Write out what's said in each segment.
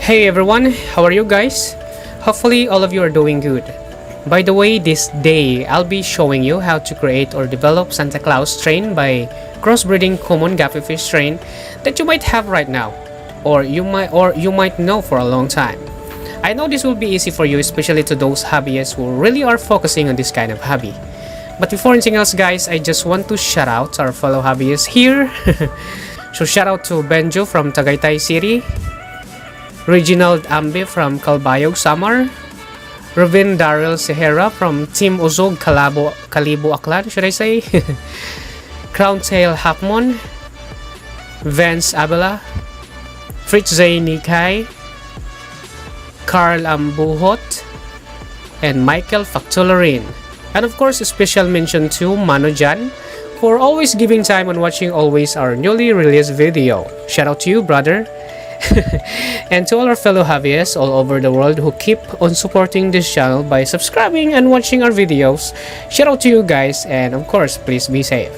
Hey everyone, how are you guys? Hopefully all of you are doing good. By the way, this day I'll be showing you how to create or develop Santa Claus strain by crossbreeding common guppy fish strain that you might have right now, or you might know for a long time. I know this will be easy for you, especially to those hobbyists who really are focusing on this kind of hobby. But before anything else guys, I just want to shout out our fellow hobbyists here. So shout out to Benjo from Tagaytay City, Reginald Ambe from Calbayog, Samar, Rubin Daryl Sehera from Team Uzog, Kalibo Aklan, should I say? Crowntail Hapmon, Vance Abela, Fritz Zay Nikai, Carl Ambuhot, and Michael Factularin. And of course, a special mention to Mano Jan for always giving time and watching always our newly released video. Shout out to you, brother. And to all our fellow hobbyists all over the world who keep on supporting this channel by subscribing and watching our videos. Shout out to you guys, and of course, please be safe.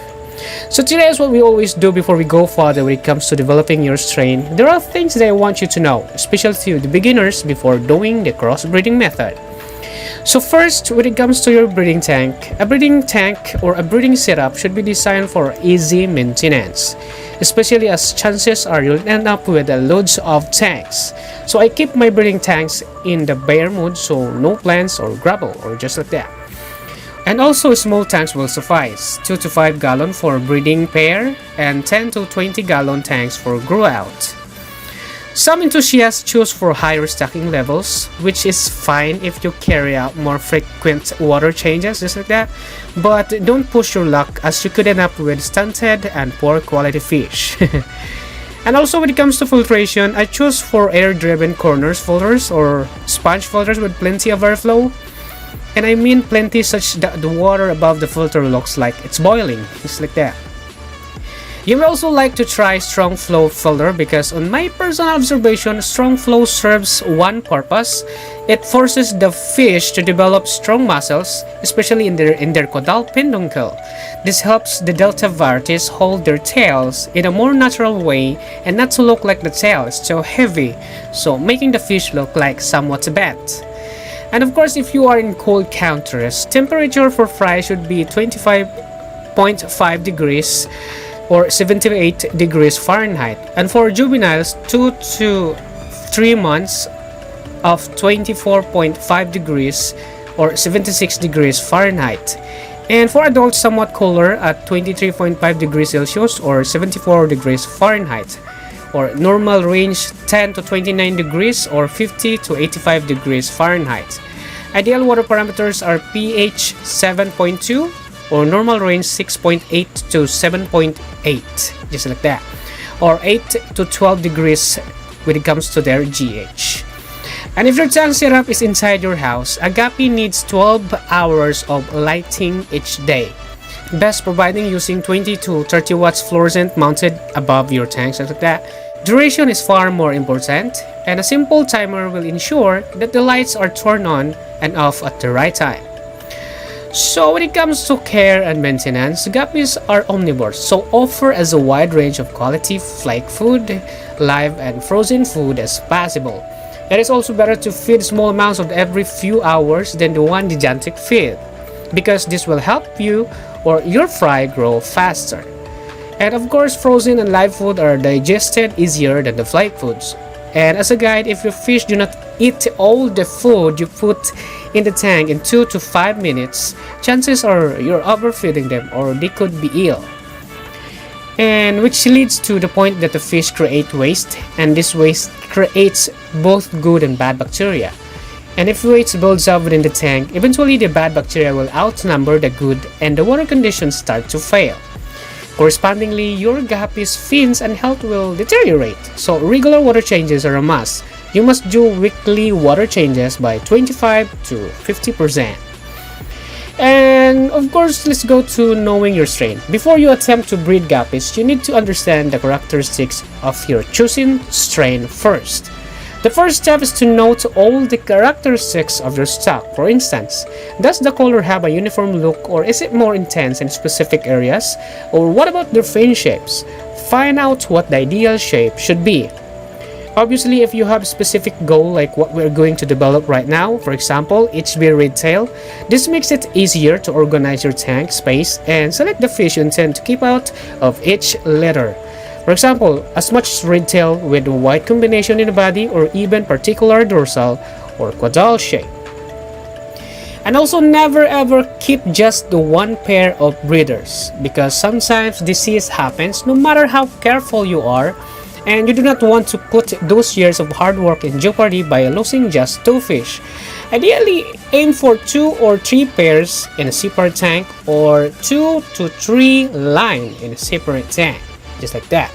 So today is what we always do before we go further when it comes to developing your strain. There are things that I want you to know, especially to the beginners before doing the crossbreeding method. So first, when it comes to your breeding tank, a breeding tank or a breeding setup should be designed for easy maintenance, especially as chances are you'll end up with loads of tanks. So I keep my breeding tanks in the bare mode, so no plants or gravel or just like that. And also small tanks will suffice, 2 to 5 gallon for breeding pair and 10 to 20 gallon tanks for grow out. Some enthusiasts choose for higher stocking levels, which is fine if you carry out more frequent water changes, just like that, but don't push your luck as you could end up with stunted and poor quality fish. And also when it comes to filtration, I choose for air-driven corners filters or sponge filters with plenty of airflow. And I mean plenty such that the water above the filter looks like it's boiling, just like that. You may also like to try strong flow filter because on my personal observation, strong flow serves one purpose. It forces the fish to develop strong muscles, especially in their caudal peduncle. This helps the delta varieties hold their tails in a more natural way and not to look like the tail is so heavy, so making the fish look like somewhat bent. And of course, if you are in cold countries, temperature for fry should be 25.5 degrees or 78 degrees Fahrenheit, and for juveniles 2 to 3 months of 24.5 degrees or 76 degrees Fahrenheit, and for adults somewhat cooler at 23.5 degrees Celsius or 74 degrees Fahrenheit, or normal range 10 to 29 degrees or 50 to 85 degrees Fahrenheit. Ideal water parameters are pH 7.2 or normal range 6.8 to 7.8, just like that, or 8 to 12 degrees when it comes to their GH. And if your tank setup is inside your house, a guppy needs 12 hours of lighting each day, best providing using 20 to 30 watts fluorescent mounted above your tank, just like that. Duration is far more important, and a simple timer will ensure that the lights are turned on and off at the right time. So when it comes to care and maintenance, guppies are omnivores, so offer as a wide range of quality flake food, live and frozen food as possible. It is also better to feed small amounts of every few hours than the one gigantic feed, because this will help you or your fry grow faster. And of course, frozen and live food are digested easier than the flake foods. And as a guide, if your fish do not eat all the food you put in the tank in 2 to 5 minutes, chances are you're overfeeding them or they could be ill. And which leads to the point that the fish create waste, and this waste creates both good and bad bacteria. And if waste builds up within the tank, eventually the bad bacteria will outnumber the good and the water conditions start to fail. Correspondingly, your guppy's fins and health will deteriorate, so regular water changes are a must. You must do weekly water changes by 25 to 50%. And of course, let's go to knowing your strain. Before you attempt to breed guppies, you need to understand the characteristics of your chosen strain first. The first step is to note all the characteristics of your stock. For instance, does the color have a uniform look, or is it more intense in specific areas? Or what about their fin shapes? Find out what the ideal shape should be. Obviously, if you have a specific goal like what we're going to develop right now, for example, HB red tail, this makes it easier to organize your tank space and select the fish you intend to keep out of each litter. For example, as much red tail with white combination in the body or even particular dorsal or caudal shape. And also never ever keep just the one pair of breeders, because sometimes disease happens no matter how careful you are, and you do not want to put those years of hard work in jeopardy by losing just 2 fish. Ideally, aim for 2 or 3 pairs in a separate tank or 2 to 3 line in a separate tank, just like that.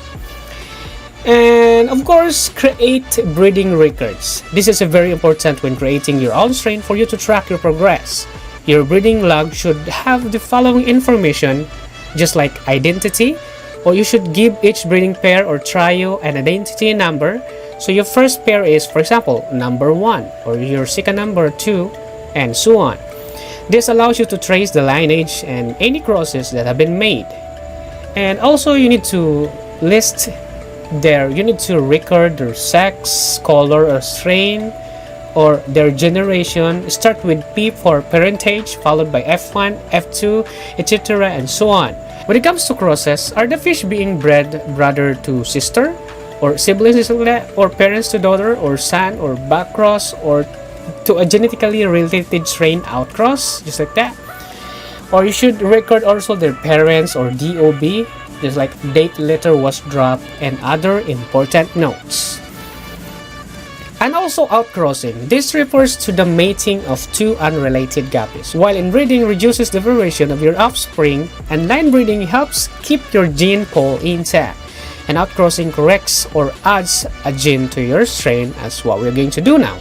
And of course, create breeding records. This is very important when creating your own strain for you to track your progress. Your breeding log should have the following information, just like identity, or you should give each breeding pair or trio an identity number. So your first pair is, for example, number 1, or your second number 2, and so on. This allows you to trace the lineage and any crosses that have been made. And also you need to record their sex, color or strain, or their generation. Start with P for parentage, followed by F1, F2, etc. and so on. When it comes to crosses, are the fish being bred brother to sister, or siblings, or parents to daughter, or son, or backcross, or to a genetically related strain outcross, just like that? Or you should record also their parents or DOB, just like date letter was dropped and other important notes. And also outcrossing. This refers to the mating of 2 unrelated guppies, while inbreeding reduces the variation of your offspring, and line breeding helps keep your gene pool intact. And outcrossing corrects or adds a gene to your strain, as what we're going to do now.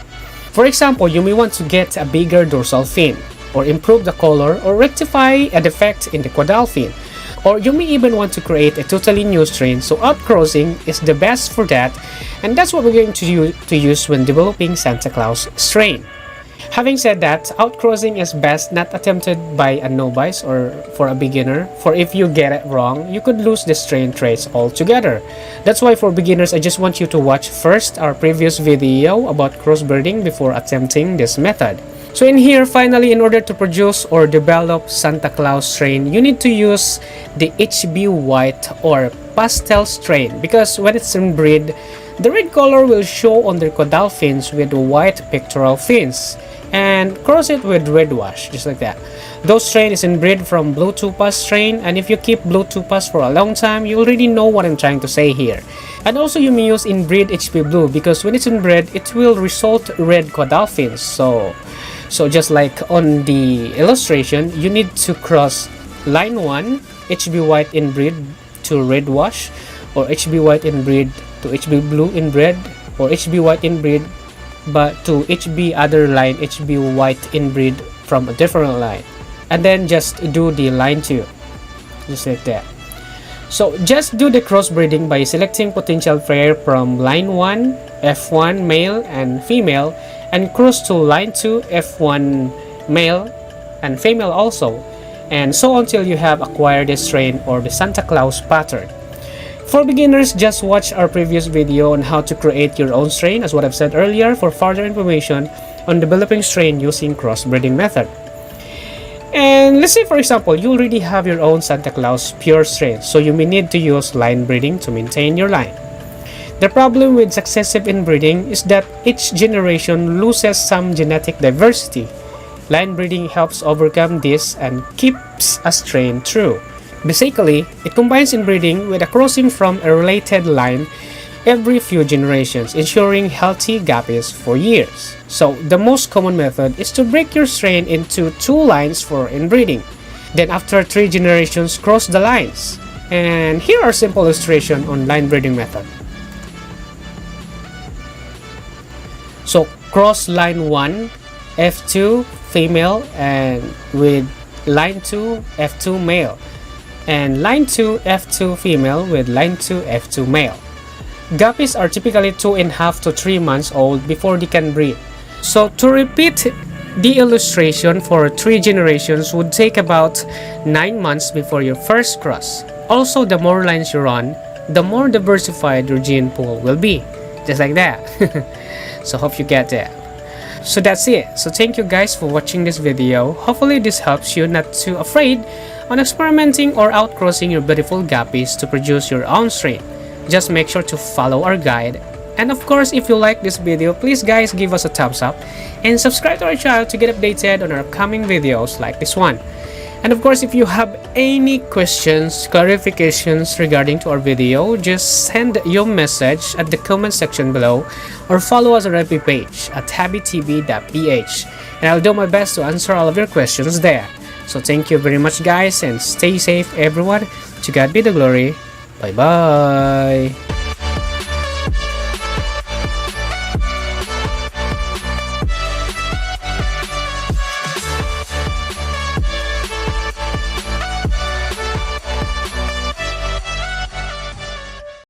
For example, you may want to get a bigger dorsal fin, or improve the color, or rectify a defect in the caudal fin. Or you may even want to create a totally new strain, so outcrossing is the best for that, and that's what we're going to use when developing Santa Claus strain. Having said that, outcrossing is best not attempted by a novice or for a beginner, for if you get it wrong, you could lose the strain traits altogether. That's why for beginners, I just want you to watch first our previous video about crossbreeding before attempting this method. So in here, finally, in order to produce or develop Santa Claus strain, you need to use the HB white or pastel strain, because when it's inbreed, the red color will show on their caudal fins with white pectoral fins, and cross it with red wash, just like that. Those strain is inbred from blue topaz strain, and if you keep blue topaz for a long time, you already know what I'm trying to say here. And also you may use inbred HB blue, because when it's inbred, it will result red caudal fins. So just like on the illustration, you need to cross line 1, HB white inbred to red wash, or HB white inbred to HB blue inbred, or HB white inbred but to HB other line, HB white inbred from a different line. And then just do the line 2, just like that. So just do the crossbreeding by selecting potential pair from line 1, F1 male and female, and cross to line 2, F1 male and female also, and so until you have acquired the strain or the Santa Claus pattern. For beginners, just watch our previous video on how to create your own strain, as what I've said earlier, for further information on developing strain using crossbreeding method. And let's say, for example, you already have your own Santa Claus pure strain, so you may need to use line breeding to maintain your line. The problem with successive inbreeding is that each generation loses some genetic diversity. Line breeding helps overcome this and keeps a strain true. Basically, it combines inbreeding with a crossing from a related line every few generations, ensuring healthy guppies for years. So the most common method is to break your strain into 2 lines for inbreeding. Then after 3 generations, cross the lines. And here are simple illustration on line breeding method. So cross line 1, F2 female, and with line 2, F2 male, and line 2, F2 female with line 2, F2 male. Guppies are typically 2.5 to 3 months old before they can breed. So to repeat the illustration for 3 generations would take about 9 months before your first cross. Also, the more lines you run, the more diversified your gene pool will be. just like that. So hope you get that. So that's it. So thank you guys for watching this video. Hopefully this helps you not too afraid on experimenting or outcrossing your beautiful guppies to produce your own strain. Just make sure to follow our guide. And of course, if you like this video, please guys give us a thumbs up and subscribe to our channel to get updated on our upcoming videos like this one. And of course, if you have any questions, clarifications regarding to our video, just send your message at the comment section below or follow us on our FB page at happytv.ph, and I'll do my best to answer all of your questions there. So thank you very much guys, and stay safe everyone. To God be the glory. Bye bye.